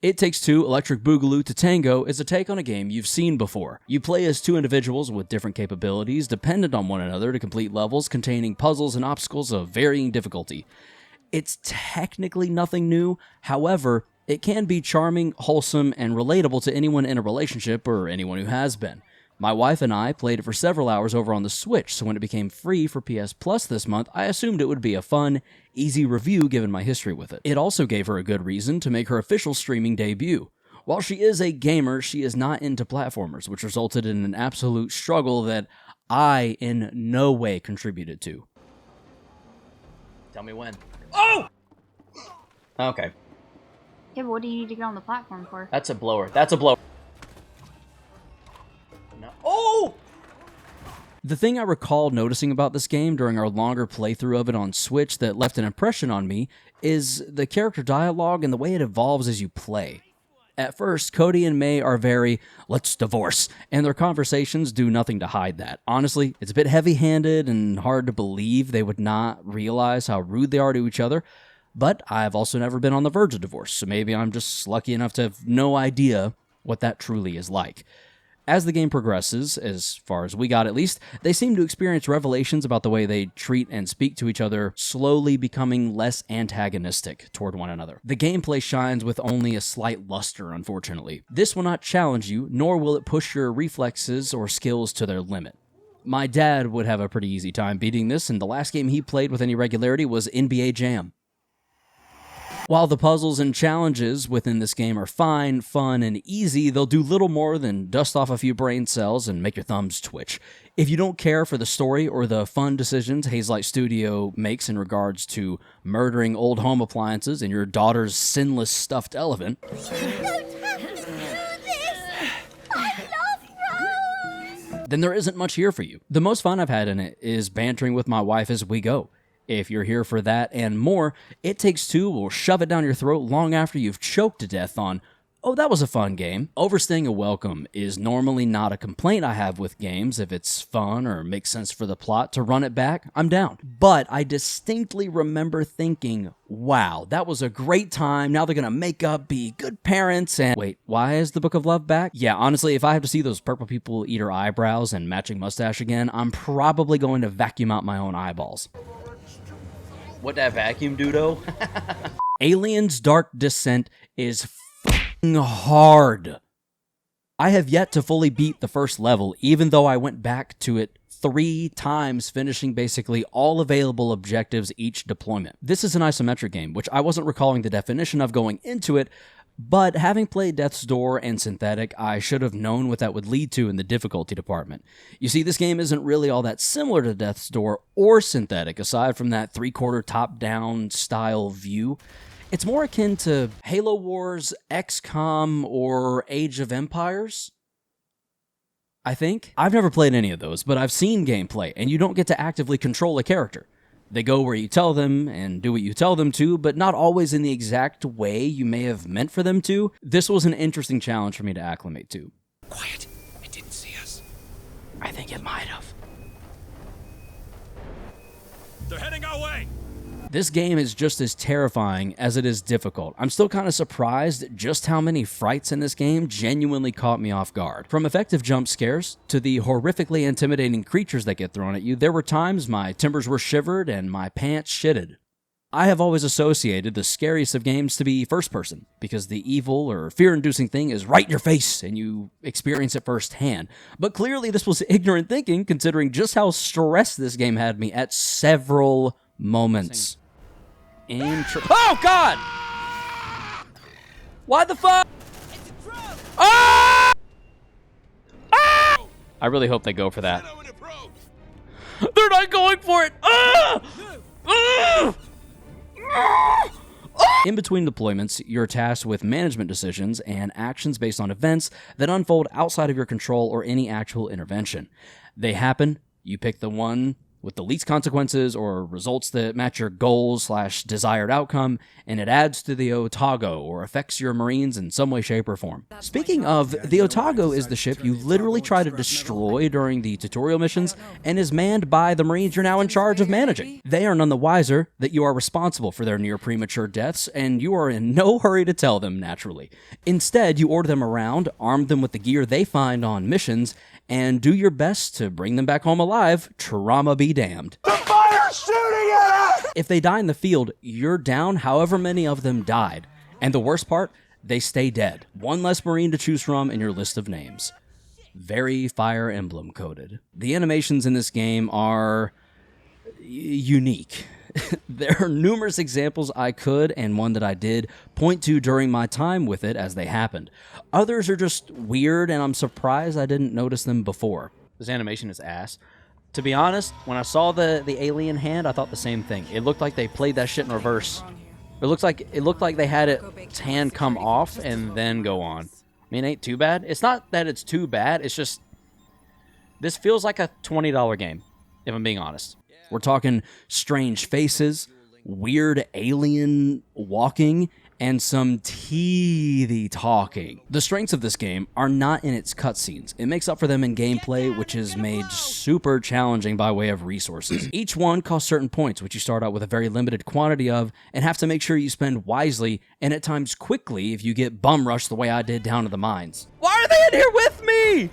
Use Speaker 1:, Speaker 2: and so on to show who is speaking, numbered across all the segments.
Speaker 1: It Takes Two Electric Boogaloo to Tango is a take on a game you've seen before. You play as two individuals with different capabilities dependent on one another to complete levels containing puzzles and obstacles of varying difficulty. It's technically nothing new, however, it can be charming, wholesome, and relatable to anyone in a relationship or anyone who has been. My wife and I played it for several hours over on the Switch, so when it became free for PS Plus this month, I assumed it would be a fun, easy review given my history with it. It also gave her a good reason to make her official streaming debut. While she is a gamer, she is not into platformers, which resulted in an absolute struggle that I in no way contributed to. Tell me when. Oh! Okay.
Speaker 2: Yeah, but what do you need to get on the platform for?
Speaker 1: That's a blower. That's a blower. No. Oh! The thing I recall noticing about this game during our longer playthrough of it on Switch that left an impression on me is the character dialogue and the way it evolves as you play. At first, Cody and May are very, let's divorce, and their conversations do nothing to hide that. Honestly, it's a bit heavy-handed and hard to believe they would not realize how rude they are to each other, but I've also never been on the verge of divorce, so maybe I'm just lucky enough to have no idea what that truly is like. As the game progresses, as far as we got at least, they seem to experience revelations about the way they treat and speak to each other, slowly becoming less antagonistic toward one another. The gameplay shines with only a slight luster, unfortunately. This will not challenge you, nor will it push your reflexes or skills to their limit. My dad would have a pretty easy time beating this, and the last game he played with any regularity was NBA Jam. While the puzzles and challenges within this game are fine, fun, and easy, they'll do little more than dust off a few brain cells and make your thumbs twitch. If you don't care for the story or the fun decisions Hazelight Studio makes in regards to murdering old home appliances and your daughter's sinless stuffed elephant,
Speaker 3: Don't have me do this! I love Rose!
Speaker 1: then there isn't much here for you. The most fun I've had in it is bantering with my wife as we go. If you're here for that and more, It Takes Two will shove it down your throat long after you've choked to death on, oh, that was a fun game. Overstaying a welcome is normally not a complaint I have with games. If it's fun or makes sense for the plot to run it back, I'm down. But I distinctly remember thinking, wow, that was a great time. Now they're gonna make up, be good parents, and wait, why is the Book of Love back? Yeah, honestly, if I have to see those purple people eat her eyebrows and matching mustache again, I'm probably going to vacuum out my own eyeballs. What that vacuum do, though? Alien's Dark Descent is f***ing hard. I have yet to fully beat the first level, even though I went back to it 3 times, finishing basically all available objectives each deployment. This is an isometric game, which I wasn't recalling the definition of going into it, but having played Death's Door and Synthetic, I should have known what that would lead to in the difficulty department. You see, this game isn't really all that similar to Death's Door or Synthetic, aside from that 3/4 top-down style view. It's more akin to Halo Wars, XCOM, or Age of Empires, I think. I've never played any of those, but I've seen gameplay, and you don't get to actively control a character. They go where you tell them and do what you tell them to, but not always in the exact way you may have meant for them to. This was an interesting challenge for me to acclimate to.
Speaker 4: Quiet. It didn't see us.
Speaker 1: I think it might have.
Speaker 4: They're heading our way!
Speaker 1: This game is just as terrifying as it is difficult. I'm still kind of surprised just how many frights in this game genuinely caught me off guard. From effective jump scares to the horrifically intimidating creatures that get thrown at you, there were times my timbers were shivered and my pants shitted. I have always associated the scariest of games to be first person, because the evil or fear-inducing thing is right in your face and you experience it firsthand. But clearly this was ignorant thinking, considering just how stressed this game had me at several moments. Oh God! Why the fuck? Ah! Ah! I really hope they go for that. They're not going for it! Ah! Ah! Ah! In between deployments, you're tasked with management decisions and actions based on events that unfold outside of your control or any actual intervention. They happen, you pick the one with the least consequences or results that match your goals/desired outcome, and it adds to the Otago or affects your Marines in some way, shape, or form. Speaking of, the Otago is the ship you literally try to destroy during the tutorial missions and is manned by the Marines you're now in charge of managing. They are none the wiser that you are responsible for their near premature deaths, and you are in no hurry to tell them, naturally. Instead, you order them around, arm them with the gear they find on missions, and do your best to bring them back home alive. Trauma be damned.
Speaker 5: The fire's shooting at us!
Speaker 1: If they die in the field, you're down however many of them died. And the worst part, they stay dead. One less Marine to choose from in your list of names. Very Fire Emblem coded. The animations in this game are unique. There are numerous examples I could, and one that I did, point to during my time with it as they happened. Others are just weird, and I'm surprised I didn't notice them before. This animation is ass. To be honest, when I saw the alien hand, I thought the same thing. It looked like they played that shit in reverse. It looked like they had its hand come off and then go on. I mean, it ain't too bad. It's not that it's too bad, it's just... This feels like a $20 game, if I'm being honest. We're talking strange faces, weird alien walking, and some teethy talking. The strengths of this game are not in its cutscenes. It makes up for them in gameplay, which is made super challenging by way of resources. Each one costs certain points, which you start out with a very limited quantity of, and have to make sure you spend wisely, and at times quickly if you get bum rushed the way I did down to the mines. Why are they in here with me?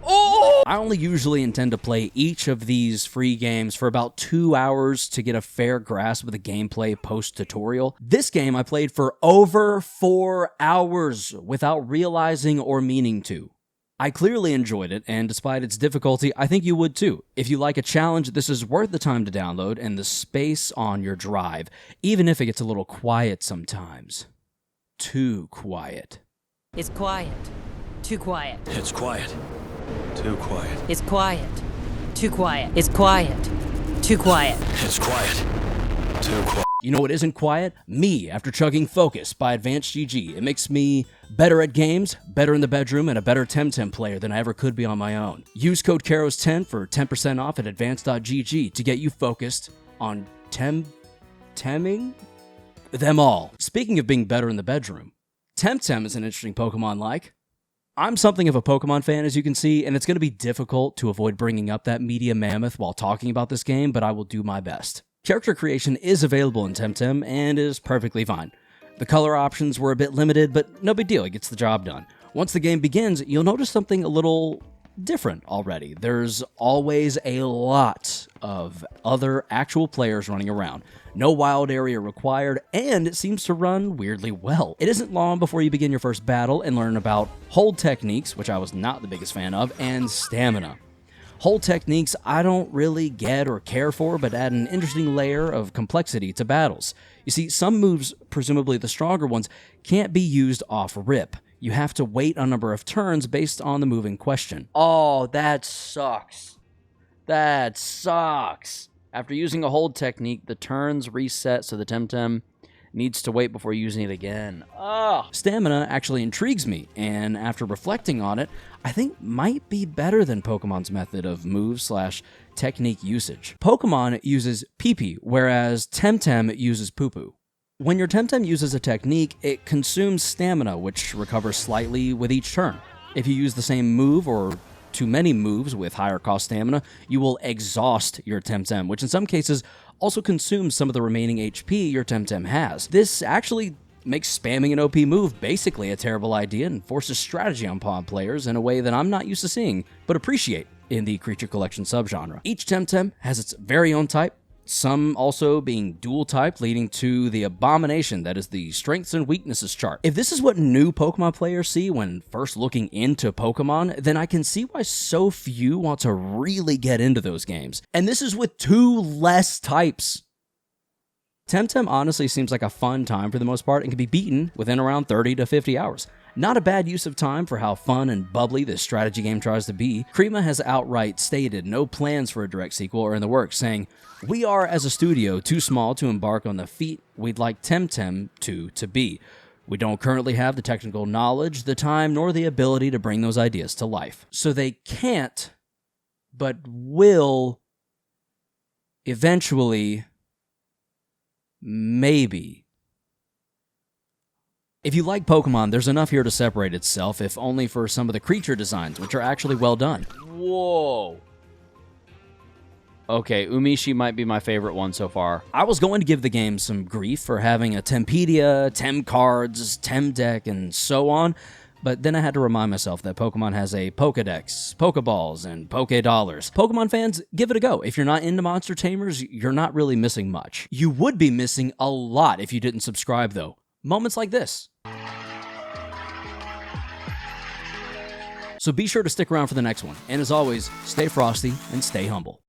Speaker 1: Oh! I only usually intend to play each of these free games for about 2 hours to get a fair grasp of the gameplay post-tutorial. This game I played for over 4 hours without realizing or meaning to. I clearly enjoyed it, and despite its difficulty, I think you would too. If you like a challenge, this is worth the time to download and the space on your drive, even if it gets a little quiet sometimes. Too quiet.
Speaker 6: It's quiet. Too quiet.
Speaker 4: It's quiet. Too quiet.
Speaker 6: It's quiet. Too quiet. It's quiet. Too quiet.
Speaker 4: It's quiet. Too quiet.
Speaker 1: You know what isn't quiet? Me, after chugging Focus by Advanced GG. It makes me better at games, better in the bedroom, and a better Temtem player than I ever could be on my own. Use code KAROS10 for 10% off at advanced.gg to get you focused on Temming them all. Speaking of being better in the bedroom, Temtem is an interesting Pokemon like. I'm something of a Pokemon fan, as you can see, and it's going to be difficult to avoid bringing up that media mammoth while talking about this game, but I will do my best. Character creation is available in Temtem and is perfectly fine. The color options were a bit limited, but no big deal, it gets the job done. Once the game begins, you'll notice something a little different already. There's always a lot of other actual players running around. No wild area required, and it seems to run weirdly well. It isn't long before you begin your first battle and learn about hold techniques, which I was not the biggest fan of, and stamina. Hold techniques I don't really get or care for, but add an interesting layer of complexity to battles. You see, some moves, presumably the stronger ones, can't be used off rip. You have to wait a number of turns based on the move in question. Oh, that sucks. That sucks. After using a hold technique, the turns reset so the Temtem needs to wait before using it again. Ugh. Stamina actually intrigues me, and after reflecting on it, I think might be better than Pokemon's method of move/technique usage. Pokemon uses pee-pee, whereas Temtem uses poo-poo. When your Temtem uses a technique, it consumes stamina, which recovers slightly with each turn. If you use the same move or too many moves with higher cost stamina, you will exhaust your Temtem, which in some cases also consumes some of the remaining HP your Temtem has. This actually makes spamming an OP move basically a terrible idea and forces strategy upon players in a way that I'm not used to seeing, but appreciate in the creature collection subgenre. Each Temtem has its very own type, some also being dual type, leading to the abomination that is the strengths and weaknesses chart. If this is what new Pokemon players see when first looking into Pokemon, then I can see why so few want to really get into those games. And this is with 2 less types. Temtem honestly seems like a fun time for the most part and can be beaten within around 30 to 50 hours. Not a bad use of time for how fun and bubbly this strategy game tries to be. Krima has outright stated no plans for a direct sequel are in the works, saying, "We are, as a studio, too small to embark on the feat we'd like Temtem to be. We don't currently have the technical knowledge, the time, nor the ability to bring those ideas to life. So they can't, but will eventually, maybe. If you like Pokemon, there's enough here to separate itself, if only for some of the creature designs, which are actually well done. Whoa. Okay, Umishi might be my favorite one so far. I was going to give the game some grief for having a Tempedia, Tem cards, Tem deck, and so on, but then I had to remind myself that Pokemon has a Pokedex, Pokeballs, and Pokedollars. Pokemon fans, give it a go. If you're not into Monster Tamers, you're not really missing much. You would be missing a lot if you didn't subscribe, though. Moments like this. So be sure to stick around for the next one. And as always, stay frosty and stay humble.